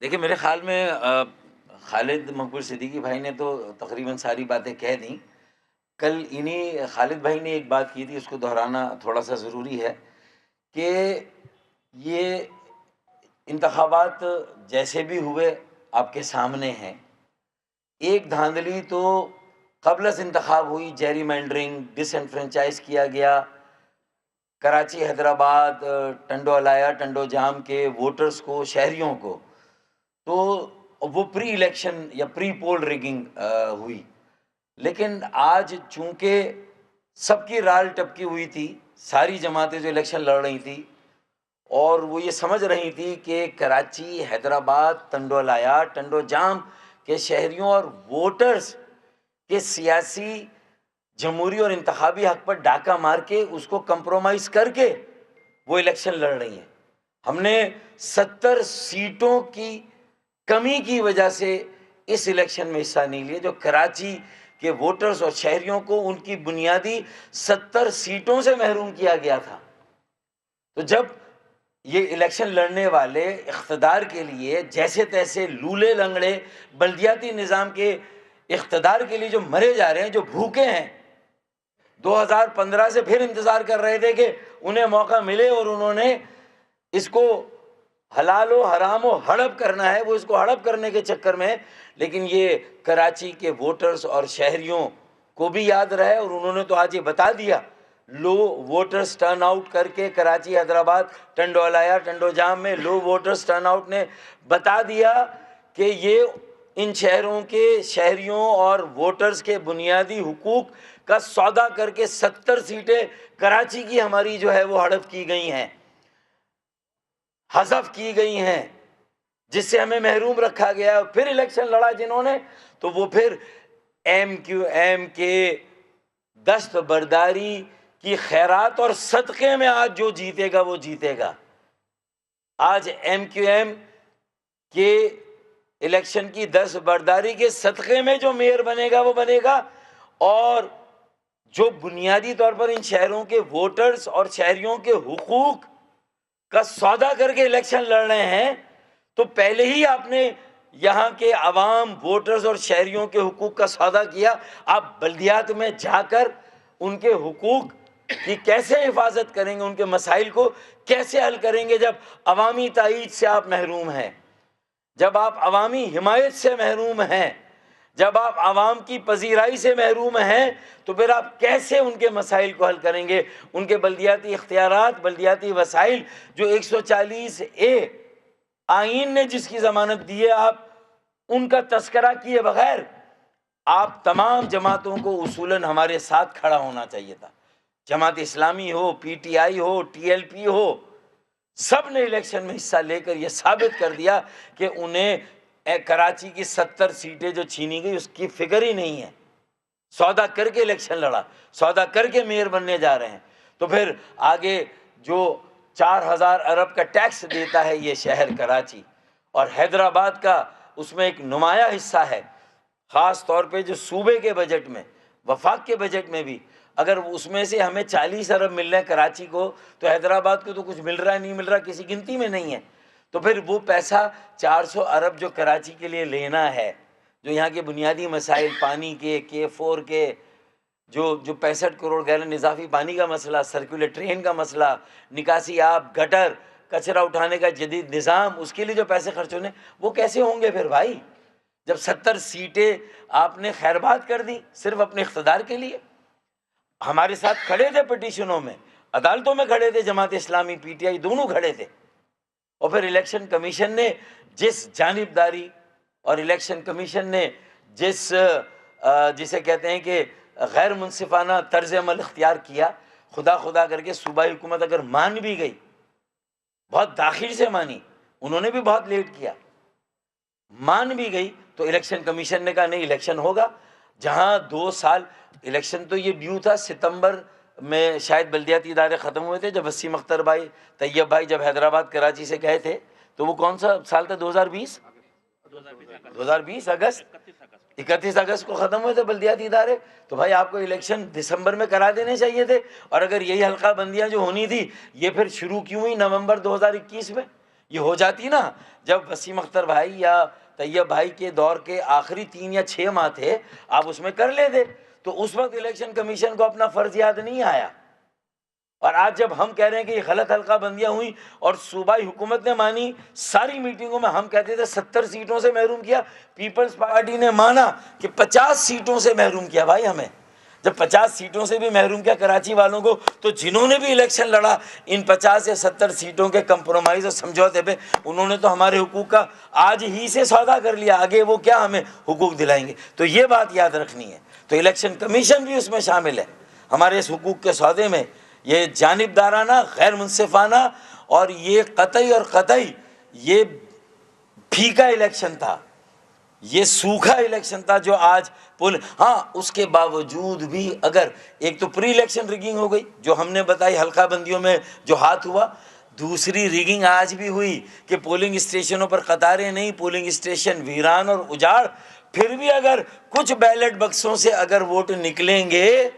دیکھیے میرے خیال میں خالد مقبول صدیقی بھائی نے تو تقریباً ساری باتیں کہہ دیں۔ کل انہی خالد بھائی نے ایک بات کی تھی، اس کو دہرانا تھوڑا سا ضروری ہے کہ یہ انتخابات جیسے بھی ہوئے آپ کے سامنے ہیں۔ ایک دھاندلی تو قبل از انتخاب ہوئی، جیری مینڈرنگ، ڈس انفرینچائز کیا گیا کراچی، حیدرآباد، ٹنڈو الایا، ٹنڈو جام کے ووٹرز کو، شہریوں کو، تو وہ پری الیکشن یا پری پول ریگنگ ہوئی۔ لیکن آج چونکہ سب کی رال ٹپکی ہوئی تھی، ساری جماعتیں جو الیکشن لڑ رہی تھی اور وہ یہ سمجھ رہی تھی کہ کراچی، حیدرآباد، ٹنڈو الایا، ٹنڈو جام کے شہریوں اور ووٹرز کے سیاسی، جمہوری اور انتخابی حق پر ڈاکہ مار کے اس کو کمپرومائز کر کے وہ الیکشن لڑ رہی ہیں۔ ہم نے 70 سیٹوں کی کمی کی وجہ سے اس الیکشن میں حصہ نہیں لیا، جو کراچی کے ووٹرز اور شہریوں کو ان کی بنیادی 70 سیٹوں سے محروم کیا گیا تھا۔ تو جب یہ الیکشن لڑنے والے اقتدار کے لیے جیسے تیسے لولے لنگڑے بلدیاتی نظام کے اقتدار کے لیے جو مرے جا رہے ہیں، جو بھوکے ہیں، 2015 سے پھر انتظار کر رہے تھے کہ انہیں موقع ملے اور انہوں نے اس کو حلال و حرام و ہڑپ کرنا ہے، وہ اس کو ہڑپ کرنے کے چکر میں، لیکن یہ کراچی کے ووٹرز اور شہریوں کو بھی یاد رہے اور انہوں نے تو آج یہ بتا دیا، لو ووٹرز ٹرن آؤٹ کر کے کراچی، حیدرآباد، ٹنڈو الایا، ٹنڈو جام میں لو ووٹرز ٹرن آؤٹ نے بتا دیا کہ یہ ان شہروں کے شہریوں اور ووٹرز کے بنیادی حقوق کا سودا کر کے 70 سیٹیں کراچی کی ہماری جو ہے وہ ہڑپ کی گئی ہیں، حذف کی گئی ہیں، جس سے ہمیں محروم رکھا گیا۔ پھر الیکشن لڑا جنہوں نے، تو وہ پھر ایم کیو ایم کے دست برداری کی خیرات اور صدقے میں آج جو جیتے گا وہ جیتے گا۔ آج ایم کیو ایم کے الیکشن کی دست برداری کے صدقے میں جو میئر بنے گا وہ بنے گا، اور جو بنیادی طور پر ان شہروں کے ووٹرز اور شہریوں کے حقوق کا سودا کر کے الیکشن لڑ رہے ہیں، تو پہلے ہی آپ نے یہاں کے عوام، ووٹرز اور شہریوں کے حقوق کا سودا کیا۔ آپ بلدیات میں جا کر ان کے حقوق کی کیسے حفاظت کریں گے، ان کے مسائل کو کیسے حل کریں گے جب عوامی تائید سے آپ محروم ہیں، جب آپ عوامی حمایت سے محروم ہیں، جب آپ عوام کی پذیرائی سے محروم ہیں، تو پھر آپ کیسے ان کے مسائل کو حل کریں گے؟ ان کے بلدیاتی اختیارات، بلدیاتی وسائل جو 140A آئین نے جس کی ضمانت دی ہے، آپ ان کا تذکرہ کیے بغیر آپ تمام جماعتوں کو اصولاً ہمارے ساتھ کھڑا ہونا چاہیے تھا۔ جماعت اسلامی ہو، پی ٹی آئی ہو، ٹی ایل پی ہو، سب نے الیکشن میں حصہ لے کر یہ ثابت کر دیا کہ انہیں کراچی کی 70 سیٹیں جو چھینی گئی اس کی فکر ہی نہیں ہے۔ سودا کر کے الیکشن لڑا، سودا کر کے میئر بننے جا رہے ہیں۔ تو پھر آگے جو 4000 ارب کا ٹیکس دیتا ہے یہ شہر کراچی، اور حیدرآباد کا اس میں ایک نمایاں حصہ ہے، خاص طور پہ جو صوبے کے بجٹ میں، وفاق کے بجٹ میں بھی، اگر اس میں سے ہمیں 40 ارب مل رہے ہیں کراچی کو، تو حیدرآباد کو تو کچھ مل رہا ہے نہیں مل رہا کسی گنتی میں نہیں ہے۔ تو پھر وہ پیسہ 400 ارب جو کراچی کے لیے لینا ہے، جو یہاں کے بنیادی مسائل، پانی کے K4 کے جو 65 کروڑ گیلن اضافی پانی کا مسئلہ، سرکولر ٹرین کا مسئلہ، نکاسی آب، گٹر، کچرا اٹھانے کا جدید نظام، اس کے لیے جو پیسے خرچ ہونے، وہ کیسے ہوں گے پھر بھائی؟ جب 70 سیٹیں آپ نے خیرباد کر دی صرف اپنے اقتدار کے لیے۔ ہمارے ساتھ کھڑے تھے پٹیشنوں میں، عدالتوں میں کھڑے تھے، جماعت اسلامی، پی ٹی آئی دونوں کھڑے تھے، اور پھر الیکشن کمیشن نے جس جانبداری اور الیکشن کمیشن نے جسے کہتے ہیں کہ غیر منصفانہ طرز عمل اختیار کیا، خدا کر کے صوبائی حکومت اگر مان بھی گئی، بہت داخل سے مانی، انہوں نے بھی بہت لیٹ کیا، مان بھی گئی، تو الیکشن کمیشن نے کہا نہیں الیکشن ہوگا۔ جہاں 2 سال الیکشن تو یہ ڈیو تھا، ستمبر میں شاید بلدیاتی ادارے ختم ہوئے تھے، جب وسیم اختر بھائی، طیب بھائی جب حیدرآباد کراچی سے گئے تھے، تو وہ کون سا سال تھا؟ 2020 اگست، 31 اگست کو ختم ہوئے تھے بلدیاتی ادارے۔ تو بھائی آپ کو الیکشن دسمبر میں کرا دینے چاہیے تھے، اور اگر یہی حلقہ بندیاں جو ہونی تھی یہ پھر شروع کیوں ہوئی نومبر 2021 میں؟ یہ ہو جاتی نا جب وسیم اختر بھائی یا طیب بھائی کے دور کے آخری 3 یا 6 ماہ تھے، آپ اس میں کر لیتے، تو اس وقت الیکشن کمیشن کو اپنا فرض یاد نہیں آیا۔ اور آج جب ہم کہہ رہے ہیں کہ یہ غلط حلقہ بندیاں ہوئیں اور صوبائی حکومت نے مانی، ساری میٹنگوں میں ہم کہتے تھے 70 سیٹوں سے محروم کیا، پیپلز پارٹی نے مانا کہ 50 سیٹوں سے محروم کیا۔ بھائی ہمیں جب 50 سیٹوں سے بھی محروم کیا کراچی والوں کو، تو جنہوں نے بھی الیکشن لڑا ان 50 یا 70 سیٹوں کے کمپرومائز اور سمجھوتے پہ، انہوں نے تو ہمارے حقوق کا آج ہی سے سودا کر لیا، آگے وہ کیا ہمیں حقوق دلائیں گے۔ تو یہ بات یاد رکھنی ہے۔ تو الیکشن کمیشن بھی اس میں شامل ہے ہمارے اس حقوق کے سودے میں۔ یہ جانبدارانہ، غیر منصفانہ اور یہ قطعی اور قطعی یہ پھیکا الیکشن تھا، یہ سوکھا الیکشن تھا جو آج ہاں اس کے باوجود بھی اگر ایک تو پری الیکشن ریگنگ ہو گئی جو ہم نے بتائی، حلقہ بندیوں میں جو ہاتھ ہوا، دوسری ریگنگ آج بھی ہوئی کہ پولنگ اسٹیشنوں پر قطاریں نہیں، پولنگ اسٹیشن ویران اور اجاڑ، پھر بھی اگر کچھ بیلٹ بکسوں سے اگر ووٹ نکلیں گے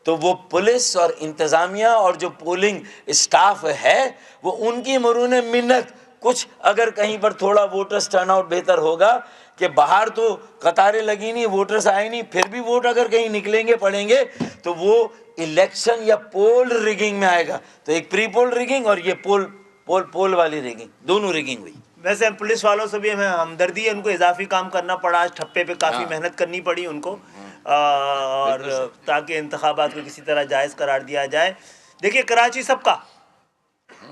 تو وہ پولیس اور انتظامیہ اور جو پولنگ اسٹاف ہے وہ ان کی مرہون منت، کچھ اگر کہیں پر تھوڑا ووٹرز ٹرن آؤٹ بہتر ہوگا کہ باہر تو قطاریں لگی نہیں، ووٹرز آئے نہیں، پھر بھی ووٹ اگر کہیں نکلیں گے پڑیں گے تو وہ الیکشن یا پول ریگنگ میں آئے گا۔ تو ایک پری پول ریگنگ اور یہ پول والی ریگنگ، دونوں ریگنگ ہوئی۔ ویسے پولیس والوں سے بھی ہمیں ہمدردی ہے، ان کو اضافی کام کرنا پڑا، آج ٹھپے پہ کافی محنت کرنی پڑی ان کو، اور تاکہ انتخابات کو کسی طرح جائز قرار دیا جائے۔ دیکھیے کراچی سب کا،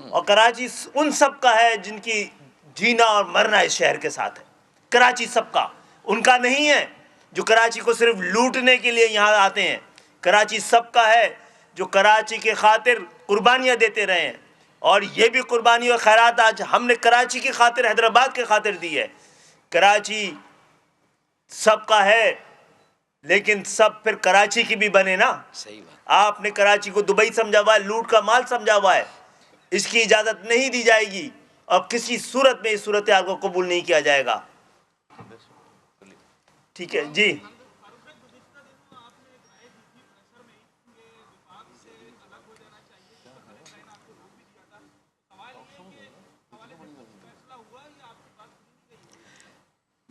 اور کراچی ان سب کا ہے جن کی جینا اور مرنا اس شہر کے ساتھ ہے۔ کراچی سب کا، ان کا نہیں ہے جو کراچی کو صرف لوٹنے کے لیے یہاں آتے ہیں۔ کراچی سب کا ہے جو کراچی کے خاطر قربانیاں دیتے رہے ہیں، اور یہ بھی قربانی اور خیرات آج ہم نے کراچی کی خاطر، حیدرآباد کے خاطر دی ہے۔ کراچی سب کا ہے لیکن سب پھر کراچی کی بھی بنے نا۔ صحیح بات۔ آپ نے کراچی کو دبئی سمجھا ہوا ہے، لوٹ کا مال سمجھا ہوا ہے، اس کی اجازت نہیں دی جائے گی اور کسی صورت میں اس صورتحال کو قبول نہیں کیا جائے گا۔ ٹھیک ہے جی۔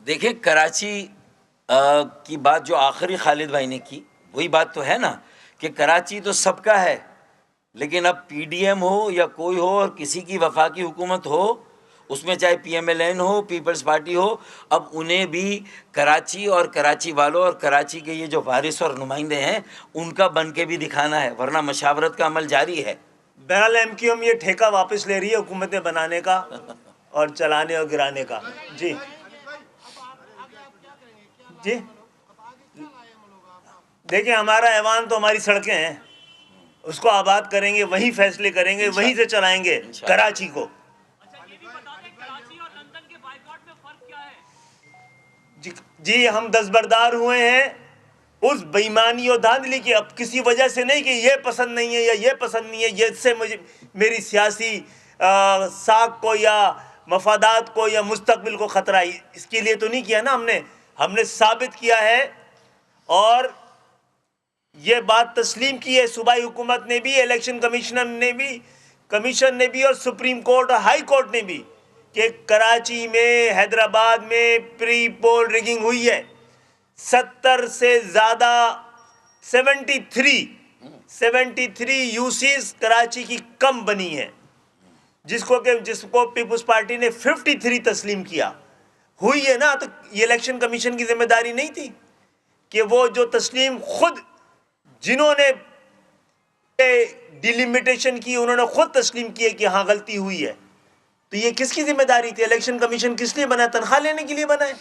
دیکھیں کراچی کی بات جو آخری خالد بھائی نے کی، وہی بات تو ہے نا کہ کراچی تو سب کا ہے، لیکن اب پی ڈی ایم ہو یا کوئی ہو اور کسی کی وفاقی حکومت ہو، اس میں چاہے پی ایم ایل این ہو، پیپلز پارٹی ہو، اب انہیں بھی کراچی اور کراچی والوں اور کراچی کے یہ جو وارث اور نمائندے ہیں ان کا بن کے بھی دکھانا ہے، ورنہ مشاورت کا عمل جاری ہے۔ بہرحال ایم کیو ایم یہ ٹھیکہ واپس لے رہی ہے حکومتیں بنانے کا اور چلانے اور گرانے کا۔ جی جی دیکھیں ہمارا ایوان تو ہماری سڑکیں ہیں، اس کو آباد کریں گے، وہیں فیصلے کریں گے، وہیں سے چلائیں گے کراچی کو۔ جی ہم دستبردار ہوئے ہیں اس بےایمانی اور دھاندلی کی، اب کسی وجہ سے نہیں کہ یہ پسند نہیں ہے یا یہ پسند نہیں ہے، یہ اس سے مجھے میری سیاسی ساکھ کو یا مفادات کو یا مستقبل کو خطرہ ہے، اس کے لیے تو نہیں کیا نا ہم نے ثابت کیا ہے اور یہ بات تسلیم کی ہے صوبائی حکومت نے بھی، الیکشن کمیشن نے بھی اور سپریم کورٹ اور ہائی کورٹ نے بھی، کہ کراچی میں، حیدرآباد میں پری پول ریگنگ ہوئی ہے۔ 70 سے زیادہ 73 یوسیز کراچی کی کم بنی ہے، جس کو پیپلز پارٹی نے 53 تسلیم کیا۔ ہوئی ہے نا، تو یہ الیکشن کمیشن کی ذمہ داری نہیں تھی کہ وہ جو تسلیم خود جنہوں نے ڈیلیمیٹیشن کی انہوں نے خود تسلیم کیے کہ ہاں غلطی ہوئی ہے، تو یہ کس کی ذمہ داری تھی؟ الیکشن کمیشن کس لیے بنا؟ تنخواہ لینے کے لیے بنا ہے۔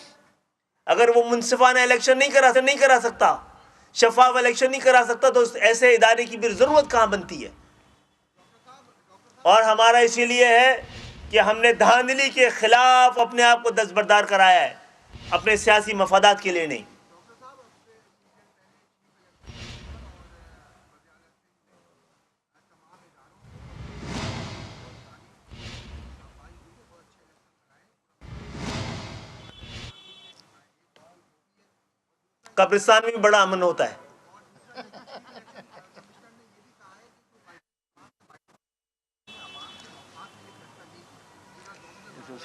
اگر وہ منصفانہ الیکشن نہیں کرا سکتا، شفاف الیکشن نہیں کرا سکتا، تو ایسے ادارے کی پھر ضرورت کہاں بنتی ہے؟ اور ہمارا اسی لیے ہے کہ ہم نے دھاندلی کے خلاف اپنے آپ کو دستبردار کرایا ہے، اپنے سیاسی مفادات کے لیے نہیں۔ قبرستان میں بھی بڑا امن ہوتا ہے۔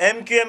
MQM